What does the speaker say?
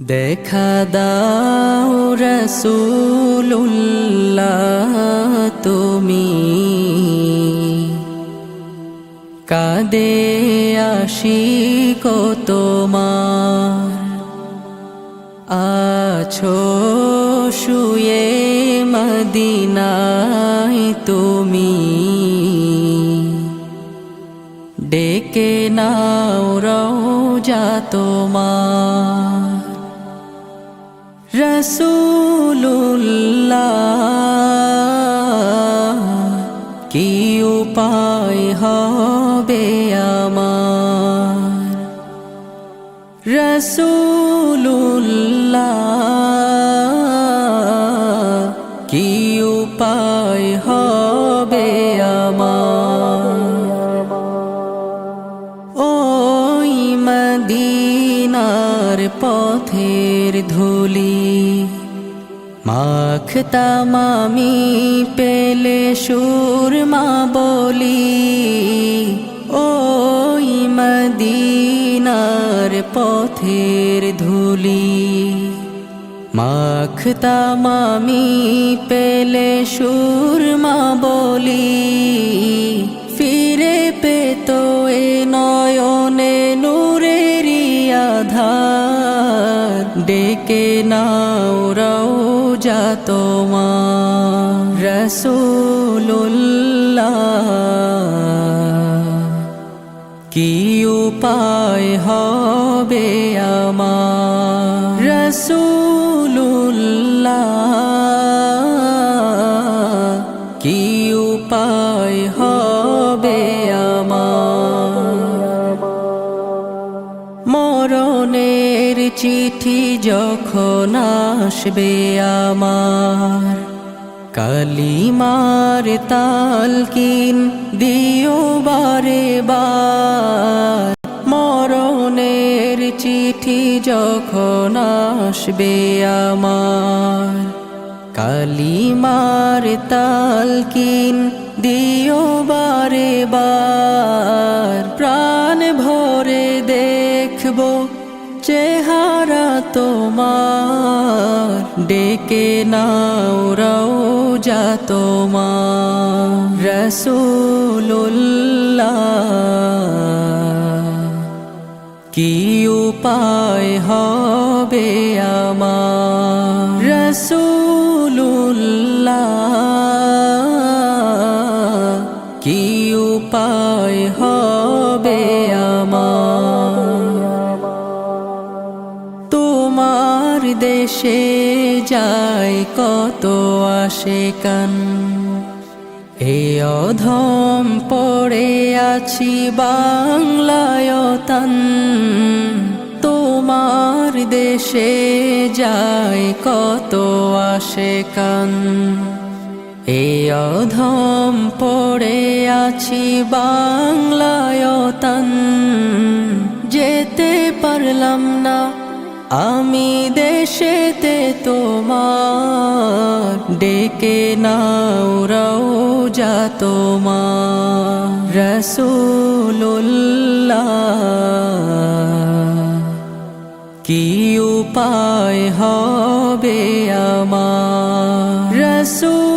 দেখা দাও রাসূলুল্লাহ তুমি কাঁদে আশিক তোমার আছো শুয়ে মদিনায় তুমি ডেকে নাও রওজা তোমার রাসূলুল্লাহ কি উপায় হবে আমার রাসূলুল্লাহ কি উপায় হবে আমার ওই মদিনার পথের ধুলি মাখতাম আমি পেলে সুরমা বলি ওই মদিনার পথের ধুলি মাখতাম আমি পেলে সুরমা বলি ফিরে পেত এ নয়নে নূরেরি আধার ডেকে নাও রওজা তোমার রাসূলুল্লাহ কি উপায় হবে আমার রাসূলুল্লাহ কি উপায় হবে আমার মরণের চিঠি যখন আসবে আমার কালিমার তালকিন দিও বারে বার মরণের চিঠি যখন আসবে আমার কালিমার তালকিন দিও বারে বার প্রাণ ভরে দেখবো চেহারা তোমার ডেকে নাও রওজা তোমার রাসূলুল্লাহ কি উপায় হবে আমার রাসূলুল্লাহ কি উপায় হবে আমার তোমার দেশে যায় কত আশিকান এ অধম পড়ে আছি বাংলায় তান তোমার দেশে যায় কত আশিকান এ অধম পড়ে আছি বাংলায় তান যেতে পারলাম না আমি দেশেতে তোমার ডেকে নাও রওজা তোমার রাসূলুল্লাহ কি উপায় হবে আমার রাসূল